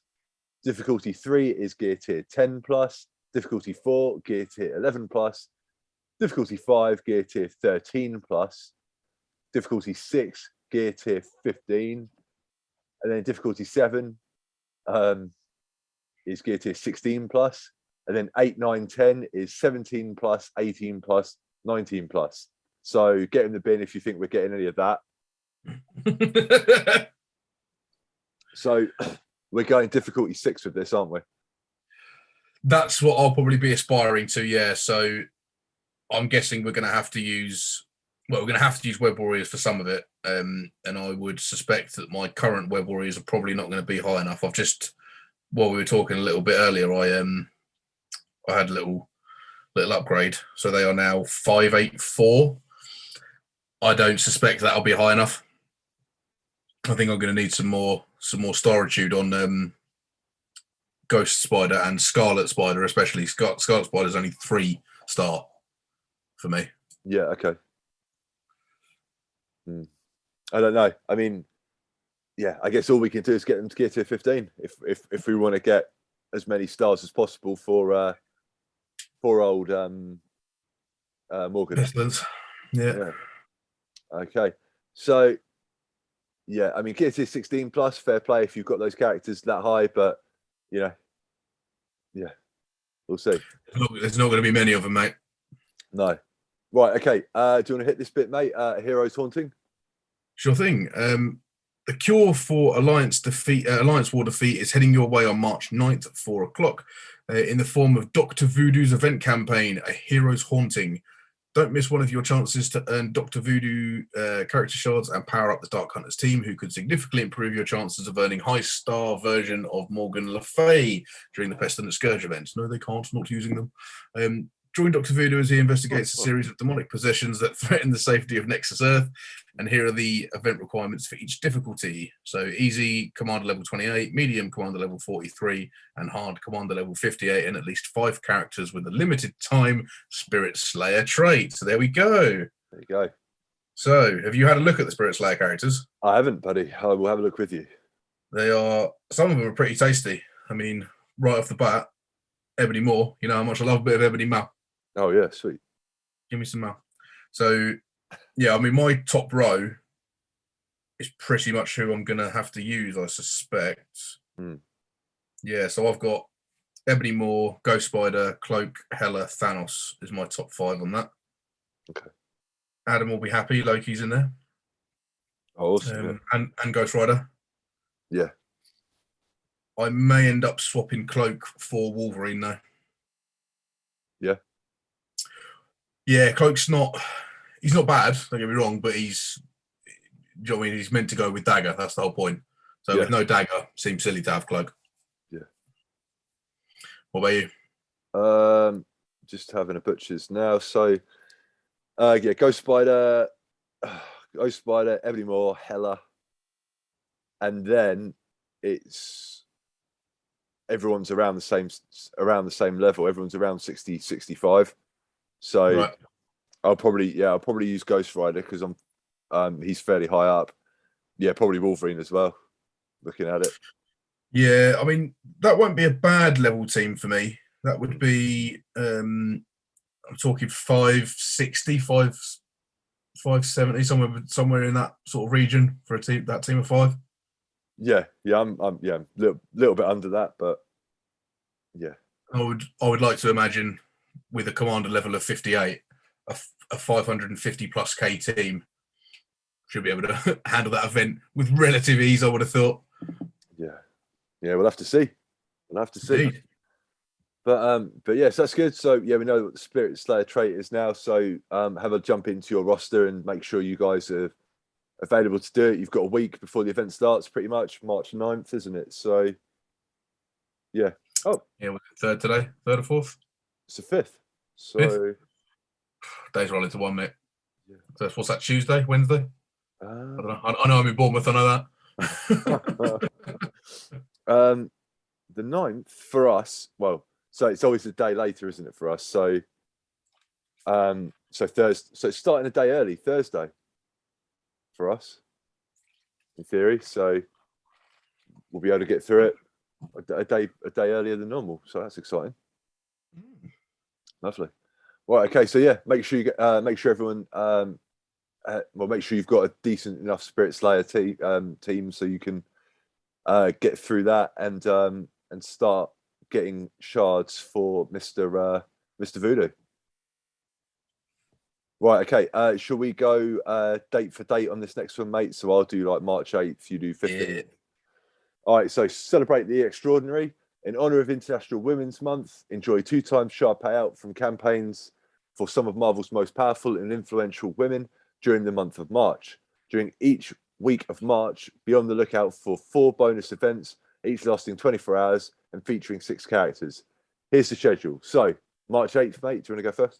Difficulty 3 is gear tier 10 plus. Difficulty 4, gear tier 11 plus. Difficulty 5, gear tier 13 plus. Difficulty 6, gear tier 15. And then difficulty 7 is gear tier 16 plus. And then 8, 9, 10 is 17 plus, 18 plus, 19 plus. So get in the bin if you think we're getting any of that. So we're going difficulty 6 with this, aren't we? That's what I'll probably be aspiring to, yeah. So I'm guessing we're going to have to use Web Warriors for some of it. And I would suspect that my current Web Warriors are probably not going to be high enough. While we were talking a little bit earlier, I had a little upgrade. So they are now 584. I don't suspect that'll be high enough. I think I'm going to need some more staritude on Ghost Spider and Scarlet Spider, especially. Scarlet Spider is only 3 star for me. Yeah, okay. I don't know. I mean, yeah, I guess all we can do is get them to get to 15 if we want to get as many stars as possible for old Morgan. Pestilence. Yeah. Okay. So yeah, I mean, kids is 16 plus, fair play if you've got those characters that high, but you know, yeah, we'll see. There's not going to be many of them, mate. No. Right, okay. Do you want to hit this bit, mate? Heroes Haunting? Sure thing. The cure for Alliance War defeat is heading your way on March 9th at 4 o'clock in the form of Dr. Voodoo's event campaign, A Hero's Haunting. Don't miss one of your chances to earn Dr. Voodoo character shards and power up the Dark Hunters team, who could significantly improve your chances of earning Heist star version of Morgan Le Fay during the Pestilence Scourge event. No, they can't, not using them. Join Dr. Voodoo as he investigates a series of demonic possessions that threaten the safety of Nexus Earth. And here are the event requirements for each difficulty. So easy, commander level 28, medium, commander level 43, and hard, commander level 58, and at least 5 characters with a limited time Spirit Slayer trait. So there we go. There you go. So have you had a look at the Spirit Slayer characters? I haven't, buddy. I will have a look with you. Some of them are pretty tasty. I mean, right off the bat, Ebony Maw, you know how much I love a bit of Ebony Maw. Oh, yeah, sweet. Give me some Maw. So, yeah, I mean, my top row is pretty much who I'm going to have to use, I suspect. Yeah, so I've got Ebony Maw, Ghost Spider, Cloak, Hela, Thanos is my top 5 on that. Okay. Adam will be happy. Loki's in there. Oh, awesome. And Ghost Rider. Yeah. I may end up swapping Cloak for Wolverine, though. Yeah. Yeah, Cloak's he's not bad, don't get me wrong, but he's meant to go with Dagger. That's the whole point. So with no Dagger, seems silly to have Cloak. Yeah. What about you? Just having a butcher's now. So, yeah, Ghost Spider, Ebony Maw, Hela, and then it's everyone's around the same level. Everyone's around 60, 65. So right. I'll probably use Ghost Rider because he's fairly high up. Yeah, probably Wolverine as well. Looking at it. Yeah, I mean that won't be a bad level team for me. That would be I'm talking 560, 570, somewhere in that sort of region for that team of 5. Yeah, I'm little bit under that, but yeah. I would like to imagine with a commander level of 58, a 550 plus K team should be able to handle that event with relative ease, I would have thought. Yeah, we'll have to see. Indeed. But yes, that's good. So yeah, we know what the Spirit Slayer trait is now. So have a jump into your roster and make sure you guys are available to do it. You've got a week before the event starts, pretty much March 9th, isn't it? So yeah. Oh yeah, was it 3rd today? 3rd or 4th? It's the 5th. So 5th? Days roll into one, mate. Yeah. So what's that? Tuesday, Wednesday? I don't know. I know I'm in Bournemouth. I know that. The 9th for us. Well, so it's always a day later, isn't it, for us? So, Thursday. So it's starting a day early, Thursday, for us, in theory. So we'll be able to get through it a day earlier than normal. So that's exciting. Lovely. Right. Okay. So yeah, make sure everyone. Make sure you've got a decent enough Spirit Slayer team so you can get through that and start getting shards for Mr. Voodoo. Right, okay. Shall we go date for date on this next one, mate? So I'll do like March 8th, you do 15th. Yeah. All right, so celebrate the extraordinary. In honor of International Women's Month, enjoy 2 times shard payout from campaigns for some of Marvel's most powerful and influential women during the month of March. During each week of March, be on the lookout for 4 bonus events, each lasting 24 hours and featuring 6 characters. Here's the schedule. So, March 8th, mate, do you want to go first?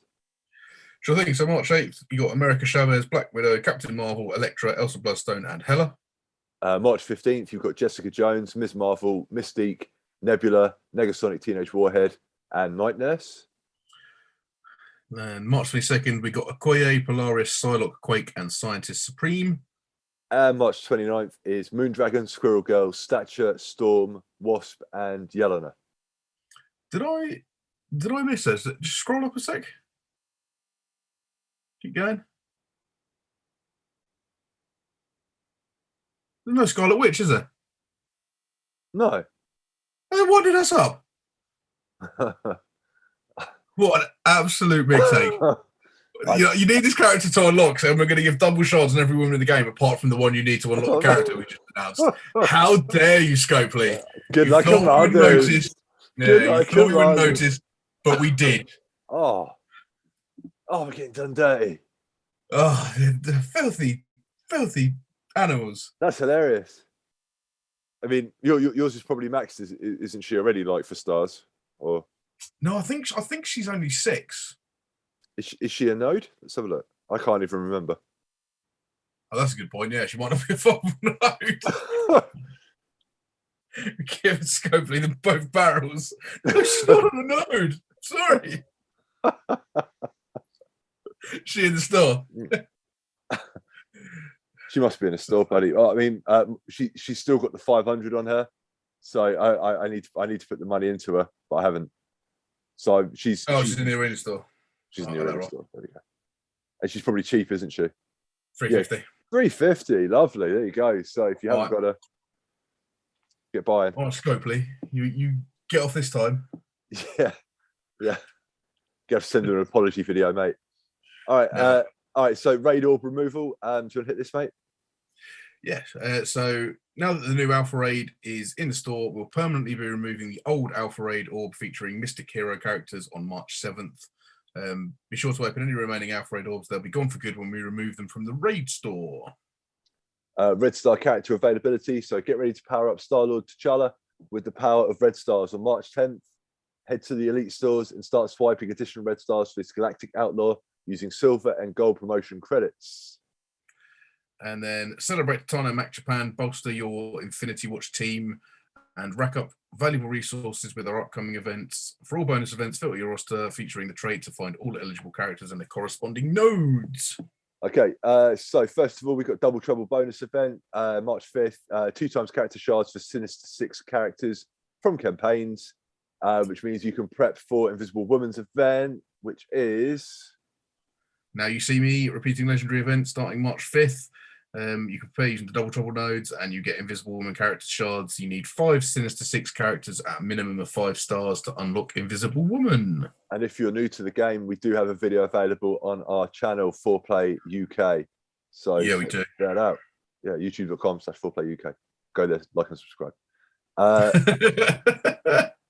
Sure thing. So, March 8th, you got America Chavez, Black Widow, Captain Marvel, Elektra, Elsa Bloodstone, and Hela. March 15th, you've got Jessica Jones, Ms. Marvel, Mystique, Nebula, Negasonic Teenage Warhead, and Night Nurse. Then March 22nd, we got Okoye, Polaris, Psylocke, Quake, and Scientist Supreme. And March 29th is Moondragon, Squirrel Girl, Stature, Storm, Wasp, and Yelena. Did I miss this? Just scroll up a sec. Keep going. There's no Scarlet Witch, is there? No. What did us up? What an absolute big take. You need this character to unlock, so we're going to give double shots on every woman in the game, apart from the one you need to unlock the character we just announced. How dare you, Scopely? Good You luck, thought we wouldn't notice. Good Yeah, luck, you thought we wouldn't notice, but we did. Oh, we're getting done dirty. Oh, the filthy, filthy animals. That's hilarious. I mean, yours is probably maxed, isn't she already? Like for stars, or no? I think she's only 6. Is she a node? Let's have a look. I can't even remember. Oh, that's a good point. Yeah, she might not be a full node. Give Scopely them both barrels. No, she's not on a node. Sorry. She in the store. She must be in a store, buddy. Oh, I mean, she's still got the 500 on her, so I need to put the money into her, but I haven't. So she's in the arena store. She's in the arena store. There we go. And she's probably cheap, isn't she? 350. Yeah, 350. Lovely. There you go. So if you haven't got her, get buying. Oh, Scopely, you get off this time. Yeah. Get to send her an apology video, mate. All right. All right. So raid orb removal. Do you want to hit this, mate? Yes. So now that the new Alpha Raid is in the store, we'll permanently be removing the old Alpha Raid orb featuring Mystic Hero characters on March 7th. Be sure to open any remaining Alpha Raid orbs. They'll be gone for good when we remove them from the raid store. Red Star character availability. So get ready to power up Star-Lord T'Challa with the power of Red Stars on March 10th. Head to the Elite stores and start swiping additional Red Stars for this Galactic Outlaw using silver and gold promotion credits. And then celebrate Tano Mac Japan, bolster your Infinity Watch team, and rack up valuable resources with our upcoming events. For all bonus events, filter your roster featuring the trait to find all eligible characters and their corresponding nodes. Okay, so first of all, we've got Double Trouble bonus event, March 5th, 2 times character shards for Sinister 6 characters from campaigns, which means you can prep for Invisible Woman's event, which is... Now You See Me, repeating legendary event starting March 5th. You can play using the Double Trouble nodes and you get Invisible Woman character shards. You need 5 Sinister 6 characters at a minimum of 5 stars to unlock Invisible Woman. And if you're new to the game, we do have a video available on our channel, 4Play UK. So yeah, we do. Check that out. Yeah, youtube.com/4Play UK. Go there, like and subscribe.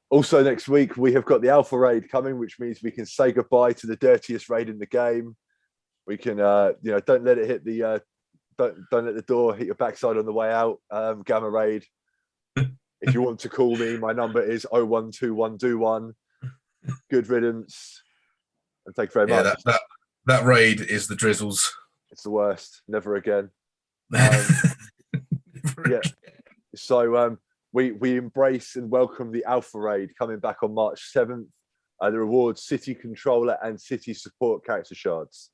Also next week, we have got the Alpha Raid coming, which means we can say goodbye to the dirtiest raid in the game. We can, don't let it hit the... Don't let the door hit your backside on the way out. Gamma Raid. If you want to call me, my number is 012121. Good riddance. And thank you very much. That raid is the drizzles. It's the worst. Never again. Yeah. So we embrace and welcome the Alpha Raid coming back on March 7th. The rewards City Controller and City Support character shards.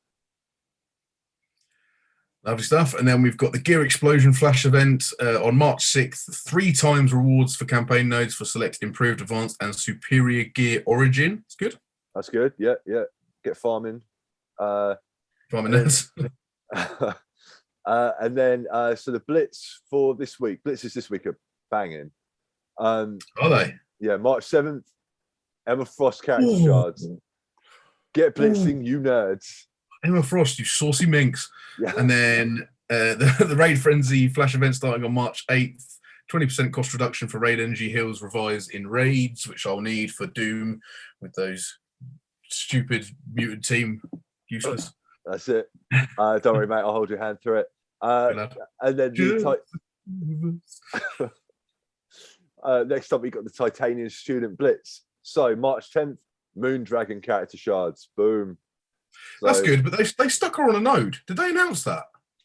Lovely stuff. And then we've got the Gear Explosion Flash event on March 6th. 3 times rewards for campaign nodes for select improved, advanced, and superior gear origin. It's good. That's good. Yeah. Get farming. Farming nodes. And then, so the Blitz for this week. Blitzes this week are banging. Are they? Yeah, March 7th. Emma Frost character shards. Get blitzing, you nerds. Emma Frost, you saucy minx. Yeah. And then the Raid Frenzy Flash event starting on March 8th. 20% cost reduction for Raid Energy Heals revised in raids, which I'll need for Doom with those stupid mutant team. Useless. That's it. Don't worry, mate. I'll hold your hand through it. And then next up, we got the Titanium Student Blitz. So March 10th, Moondragon character shards. Boom. So, that's good, but they stuck her on a node. Did they announce that?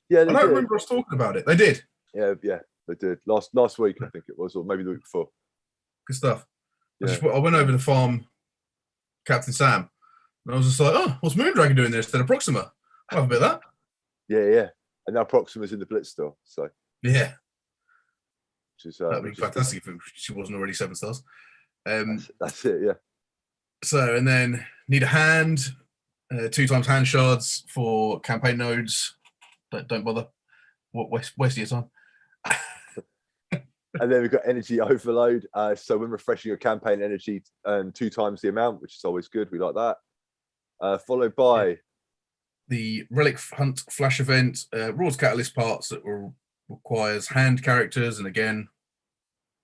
Yeah, I don't remember us talking about it. They did. Yeah, they did. Last week, I think it was, or maybe the week before. Good stuff. Yeah. I went over to farm Captain Sam, and I was just like, oh, what's Moondragon doing there instead of Proxima? I'll have a bit of that. Yeah. And now Proxima's in the Blitz store. So yeah. Which is, that'd be fantastic if she wasn't already 7 stars. That's it, yeah. So, and then need a hand, 2 times hand shards for campaign nodes. Don't bother. Waste your time. And then we've got energy overload. So when refreshing your campaign energy, 2 times the amount, which is always good. We like that. Followed by the Relic Hunt Flash event, Raw's Catalyst parts that requires hand characters. And again,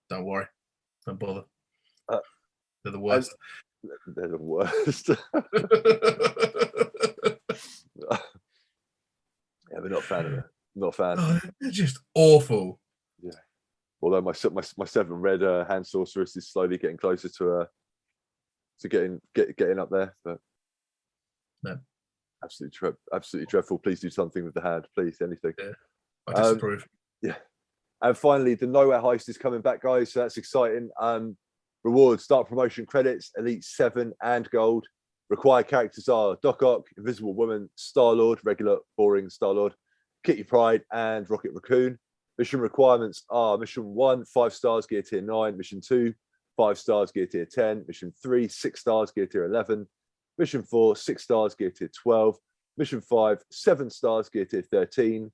don't worry, don't bother. They're the worst. They're the worst. Yeah, we're not a fan of it. Not a fan. Oh, they're just awful. Yeah. Although my 7 red hand sorceress is slowly getting closer to getting up there, but no, absolutely dreadful. Please do something with the hand, please. Anything. Yeah, I disapprove. Yeah. And finally, the Nowhere Heist is coming back, guys. So that's exciting. Rewards, start promotion credits, Elite 7 and Gold. Required characters are Doc Ock, Invisible Woman, Star-Lord, regular, boring Star-Lord, Kitty Pryde, and Rocket Raccoon. Mission requirements are Mission 1, 5 stars, gear tier 9. Mission 2, 5 stars, gear tier 10. Mission 3, 6 stars, gear tier 11. Mission 4, 6 stars, gear tier 12. Mission 5, 7 stars, gear tier 13.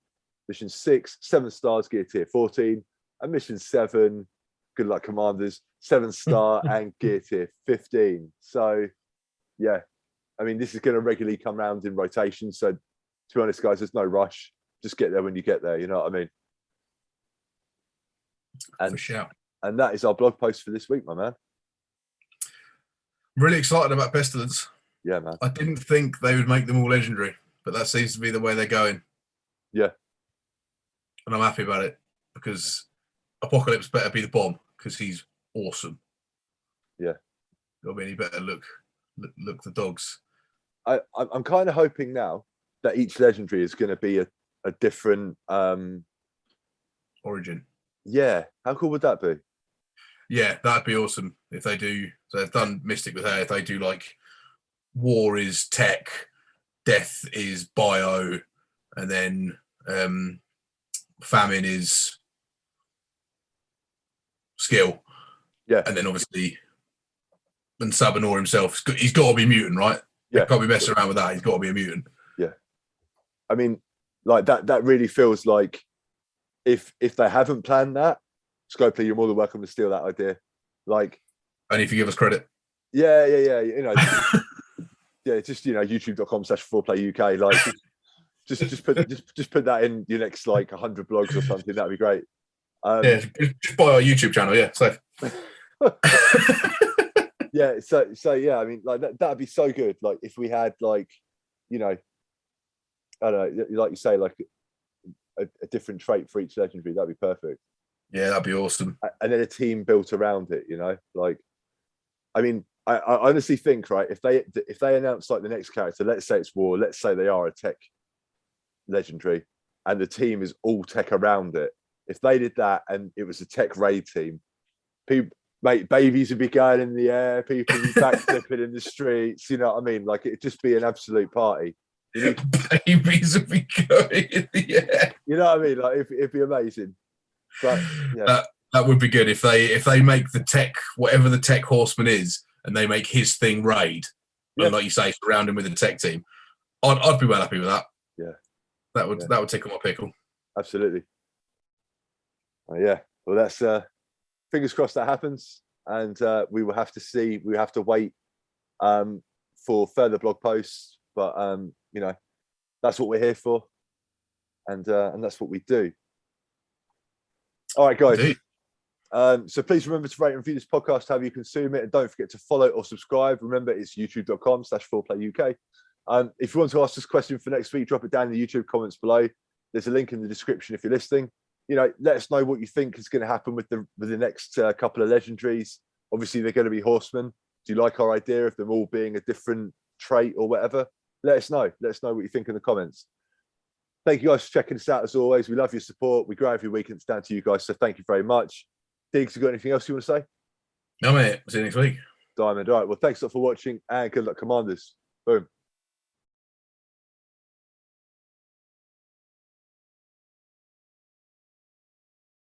Mission 6, 7 stars, gear tier 14. And Mission 7, good luck, Commanders, 7-star and gear tier 15. So, yeah, I mean, this is going to regularly come round in rotation. So, to be honest, guys, there's no rush. Just get there when you get there. You know what I mean? And, for sure. And that is our blog post for this week, my man. Really excited about Pestilence. Yeah, man. I didn't think they would make them all legendary, but that seems to be the way they're going. Yeah. And I'm happy about it because Apocalypse better be the bomb because he's awesome. Yeah. Got to be any better. Look the dogs. I'm kind of hoping now that each legendary is going to be a different origin. Yeah. How cool would that be? Yeah, that'd be awesome if they do. So they've done Mystic with her. If they do like war is tech, death is bio, and then famine is skill. Yeah. And then obviously, and Sabanor himself, he's got to be mutant, right? Yeah. Can't be messing around with that. He's got to be a mutant. Yeah. I mean, like that really feels like if they haven't planned that, Scopely, you're more than welcome to steal that idea. Like, and if you give us credit. Yeah. You know, yeah, just youtube.com/4playuk. Like, just put that in your next like 100 blogs or something. That'd be great. Yeah, just buy our YouTube channel. Yeah, so. Yeah, so yeah, I mean, like that'd be so good. Like if we had like, you know, I don't know, like you say, like a different trait for each legendary. That'd be perfect. Yeah, that'd be awesome. And then a team built around it. You know, like, I mean, I honestly think, right, if they announce like the next character, let's say it's war, let's say they are a tech legendary, and the team is all tech around it. If they did that and it was a tech raid team, people. Mate, babies would be going in the air, people would be backflipping in the streets, you know what I mean? Like, it'd just be an absolute party. Babies would be going in the air. You know what I mean? Like, it'd be amazing. But, yeah. That would be good if they make the tech, whatever the tech horseman is, and they make his thing raid, and like you say, surround him with a tech team. I'd be well happy with that. Yeah. That would tickle my pickle. Absolutely. Yeah. Well, that's... fingers crossed that happens, and we will have to see. We have to wait for further blog posts, but you know, that's what we're here for, and that's what we do. All right, guys. So please remember to rate and review this podcast, however you consume it, and don't forget to follow or subscribe. Remember, it's youtube.com/4playuk. If you want to ask us a question for next week, drop it down in the YouTube comments below. There's a link in the description if you're listening. You know, let us know what you think is going to happen with the next couple of legendaries. Obviously, they're going to be horsemen. Do you like our idea of them all being a different trait or whatever? Let us know. Let us know what you think in the comments. Thank you guys for checking us out as always. We love your support. We grow every week, and it's down to you guys. So thank you very much. Diggs, you got anything else you want to say? No, mate. See you next week. Diamond. All right. Well, thanks a lot for watching, and good luck, Commanders. Boom.